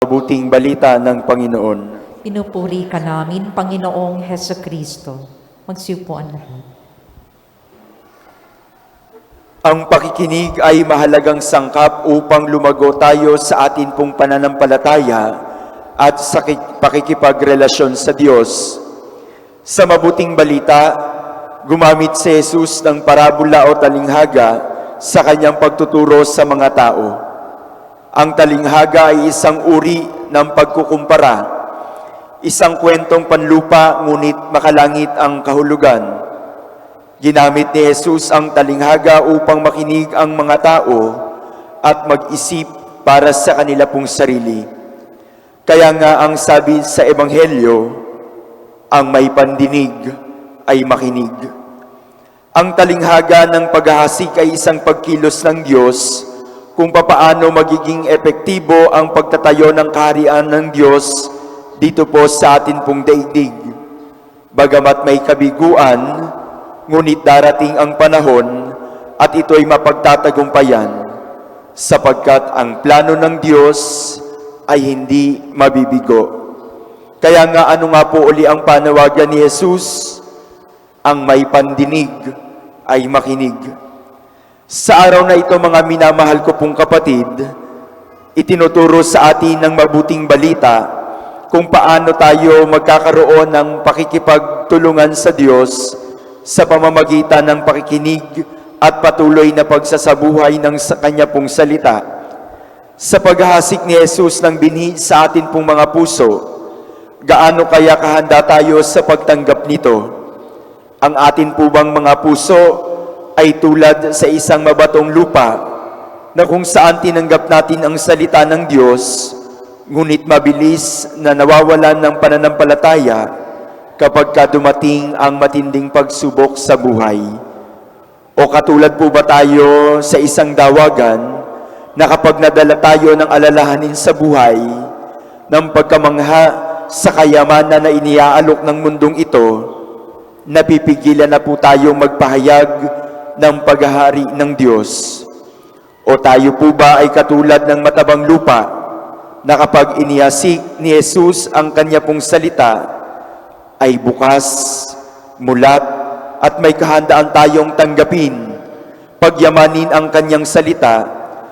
Mabuting balita ng Panginoon. Pinupuri ka namin, Panginoong Hesukristo. Magsiupo ang lahat. Ang pakikinig ay mahalagang sangkap upang lumago tayo sa atin pong pananampalataya at sa pakikipagrelasyon sa Diyos. Sa mabuting balita, gumamit si Jesus ng parabola o talinghaga sa kanyang pagtuturo sa mga tao. Ang talinghaga ay isang uri ng pagkukumpara, isang kwentong panlupa ngunit makalangit ang kahulugan. Ginamit ni Jesus ang talinghaga upang makinig ang mga tao at mag-isip para sa kanila pong sarili. Kaya nga ang sabi sa Ebanghelyo, ang may pandinig ay makinig. Ang talinghaga ng paghahasik ay isang pagkilos ng Diyos kung papaano magiging epektibo ang pagtatayo ng kaharian ng Diyos dito po sa atin pong daigdig. Bagamat may kabiguan, ngunit darating ang panahon at ito'y mapagtatagumpayan sapagkat ang plano ng Diyos ay hindi mabibigo. Kaya nga ano nga po uli ang panawagan ni Jesus? Ang may pandinig ay makinig. Sa araw na ito mga minamahal ko pong kapatid, itinuturo sa atin ng mabuting balita kung paano tayo magkakaroon ng pakikipagtulungan sa Diyos sa pamamagitan ng pakikinig at patuloy na pagsasabuhay ng Kanya pong salita. Sa paghahasik ni Jesus ng binhi sa atin pong mga puso, gaano kaya kahanda tayo sa pagtanggap nito? Ang atin po bang mga puso ay tulad sa isang mabatong lupa na kung saan tinanggap natin ang salita ng Diyos, ngunit mabilis na nawawalan ng pananampalataya kapag dumating ang matinding pagsubok sa buhay? O katulad po ba tayo sa isang dawagan na kapag nadala tayo ng alalahanin sa buhay, ng pagkamangha sa kayamanan na iniaalok ng mundong ito, napipigilan na po tayong magpahayag ng paghahari ng Diyos? O tayo po ba ay katulad ng matabang lupa na kapag inihasik ni Jesus ang Kanya pong salita, ay bukas, mulat, at may kahandaan tayong tanggapin, pagyamanin ang Kanyang salita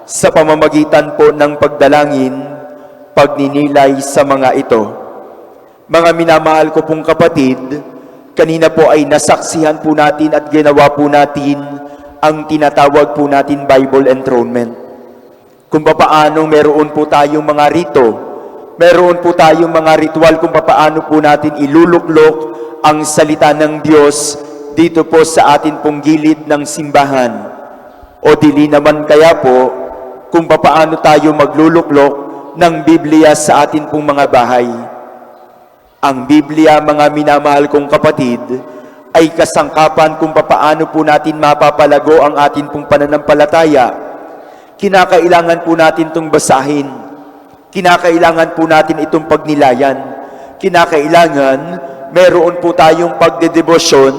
sa pamamagitan po ng pagdalangin, pagninilay sa mga ito? Mga minamahal ko pong kapatid, kanina po ay nasaksihan po natin at ginawa po natin ang tinatawag po natin Bible enthronement. Kung papaano meron po tayong mga rito, meron po tayong mga ritual kung papaano po natin iluluklok ang salita ng Diyos dito po sa atin pong gilid ng simbahan. O dili naman kaya po kung papaano tayo magluluklok ng Biblia sa atin pong mga bahay. Ang Biblia, mga minamahal kong kapatid, ay kasangkapan kung papaano po natin mapapalago ang atin pong pananampalataya. Kinakailangan po natin itong basahin. Kinakailangan po natin itong pagnilayan. Kinakailangan meron po tayong pagdedebosyon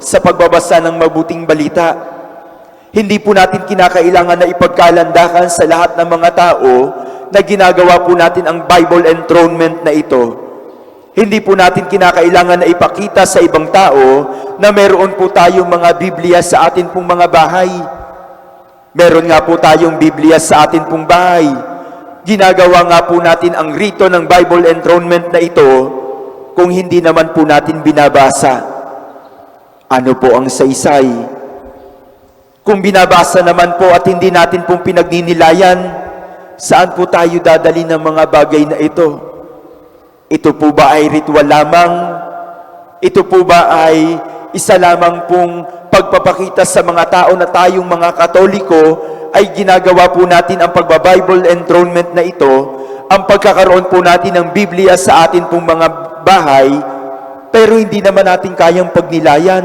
sa pagbabasa ng mabuting balita. Hindi po natin kinakailangan na ipagkalandakan sa lahat ng mga tao na ginagawa po natin ang Bible enthronement na ito. Hindi po natin kinakailangan na ipakita sa ibang tao na meron po tayong mga Biblia sa atin pong mga bahay. Meron nga po tayong Biblia sa atin pong bahay. Ginagawa nga po natin ang rito ng Bible enthronement na ito kung hindi naman po natin binabasa. Ano po ang saysay? Kung binabasa naman po at hindi natin pong pinagninilayan, saan po tayo dadali ng mga bagay na ito? Ito po ba ay ritual lamang? Ito po ba ay isa lamang pong pagpapakita sa mga tao na tayong mga Katoliko ay ginagawa po natin ang pagba-Bible enthronement na ito, ang pagkakaroon po natin ng Biblia sa atin pong mga bahay, pero hindi naman natin kayang pagnilayan.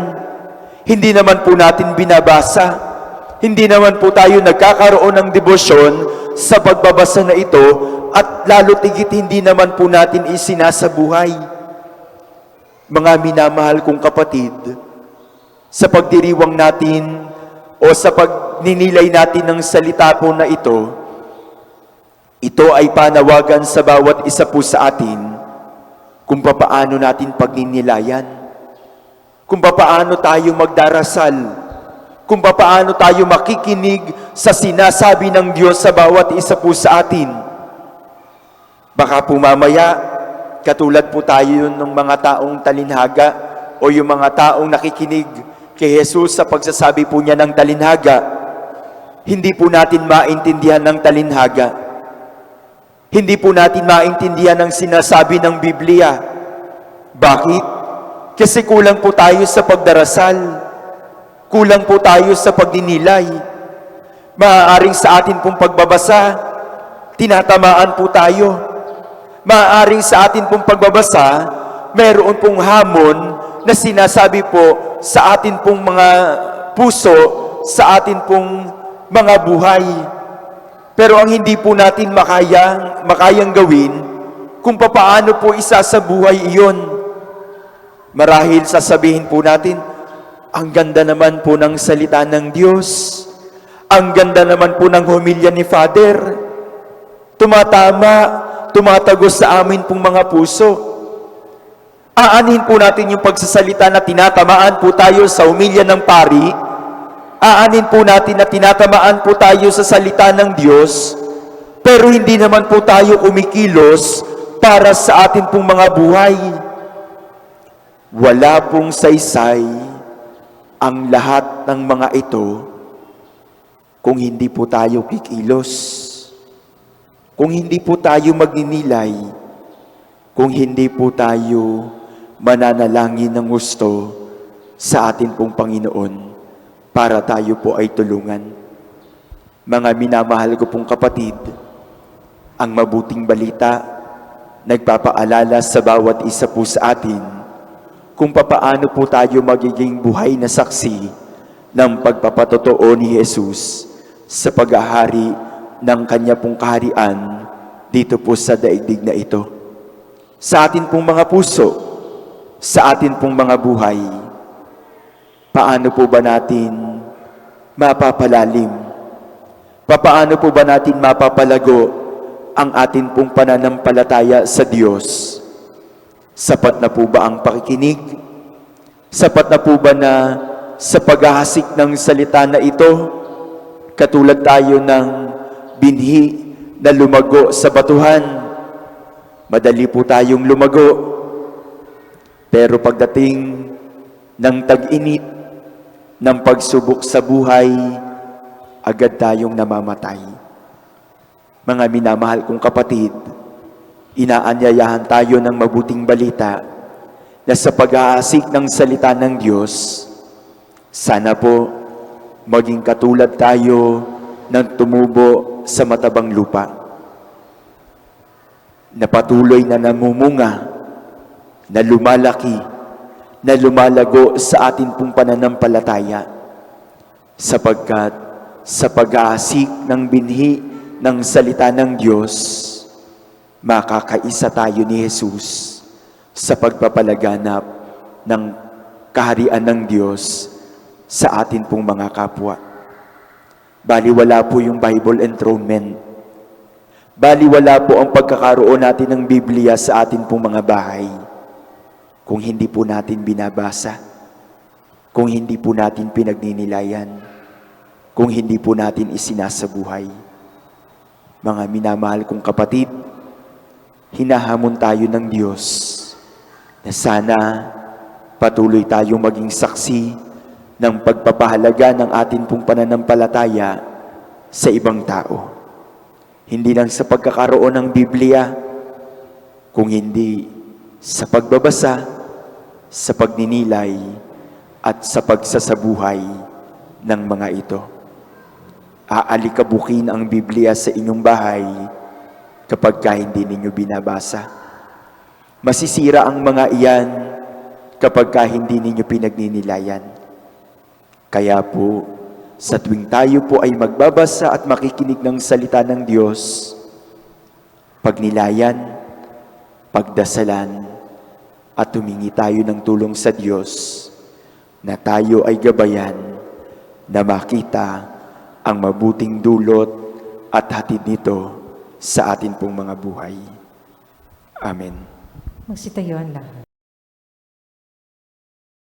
Hindi naman po natin binabasa. Hindi naman po tayo nagkakaroon ng debosyon sa pagbabasa na ito, at lalo tigit hindi naman po natin isinasabuhay. Mga minamahal kong kapatid, sa pagdiriwang natin o sa pagninilay natin ng salita po na ito, Ito ay panawagan sa bawat isa po sa atin kung papaano natin pagninilayan, kung papaano tayo magdarasal, kung papaano tayo makikinig sa sinasabi ng Diyos sa bawat isa po sa atin. Baka po mamaya, katulad po tayo ng mga taong talinhaga o yung mga taong nakikinig kay Jesus sa pagsasabi po niya ng talinhaga, hindi po natin maintindihan ng talinhaga. Hindi po natin maintindihan ang sinasabi ng Biblia. Bakit? Kasi kulang po tayo sa pagdarasal. Kulang po tayo sa pagdinilay. Maaaring sa atin pong pagbabasa, tinatamaan po tayo. Maaaring sa atin pong pagbabasa, mayroon pong hamon na sinasabi po sa atin pong mga puso, sa atin pong mga buhay. Pero ang hindi po natin makayang gawin, kung papaano po isa sa buhay iyon. Marahil sasabihin po natin, ang ganda naman po ng salita ng Diyos. Ang ganda naman po ng homilya ni Father. Tumatama, tumatagos sa amin pong mga puso. Aanhin po natin yung pagsasalita na tinatamaan po tayo sa homilya ng pari. Aanin po natin na tinatamaan po tayo sa salita ng Diyos, pero hindi naman po tayo kumikilos para sa atin pong mga buhay. Wala pong saysay ang lahat ng mga ito kung hindi po tayo kikilos, kung hindi po tayo magninilay, kung hindi po tayo mananalangin ng gusto sa atin pong Panginoon para tayo po ay tulungan. Mga minamahal ko pong kapatid, ang mabuting balita nagpapaalala sa bawat isa po sa atin kung papaano po tayo magiging buhay na saksi ng pagpapatotoo ni Jesus sa paghahari ng kanya pong kaharian dito po sa daigdig na ito. Sa atin pong mga puso, sa atin pong mga buhay, paano po ba natin mapapalalim? Paano po ba natin mapapalago ang atin pong pananampalataya sa Diyos? Sapat na po ba ang pakikinig? Sapat na po ba na sa paghahasik ng salita na ito, katulad tayo ng binhi na lumago sa batuhan? Madali po tayong lumago, pero pagdating ng tag-init, ng pagsubok sa buhay, agad tayong namamatay. Mga minamahal kong kapatid, inaanyayahan tayo ng mabuting balita na sa pag-aasik ng salita ng Diyos, sana po maging katulad tayo ng tumubo sa matabang lupa, na patuloy na namumunga, na lumalaki, na lumalago sa atin pong pananampalataya, sapagkat sa pag-aasik ng binhi ng salita ng Diyos, makakaisa tayo ni Jesus sa pagpapalaganap ng kaharian ng Diyos sa atin pong mga kapwa. Baliwala po yung Bible enthronement. Baliwala po ang pagkakaroon natin ng Biblia sa atin pong mga bahay kung hindi po natin binabasa, kung hindi po natin pinagninilayan, kung hindi po natin isinasabuhay. Mga minamahal kong kapatid, hinahamon tayo ng Diyos na sana patuloy tayong maging saksi ng pagpapahalaga ng atin pong pananampalataya sa ibang tao. Hindi lang sa pagkakaroon ng Biblia, kung hindi sa pagbabasa, sa pagninilay, at sa pagsasabuhay ng mga ito. Aalikabukin ang Biblia sa inyong bahay kapag hindi ninyo binabasa. Masisira ang mga iyan kapag hindi ninyo pinagninilayan. Kaya po, sa tuwing tayo po ay magbabasa at makikinig ng salita ng Diyos, pagnilayan, pagdasalan, at humingi tayo ng tulong sa Diyos na tayo ay gabayan na makita ang mabuting dulot at hatid nito sa atin pong mga buhay. Amen. Magsitayo ang lahat.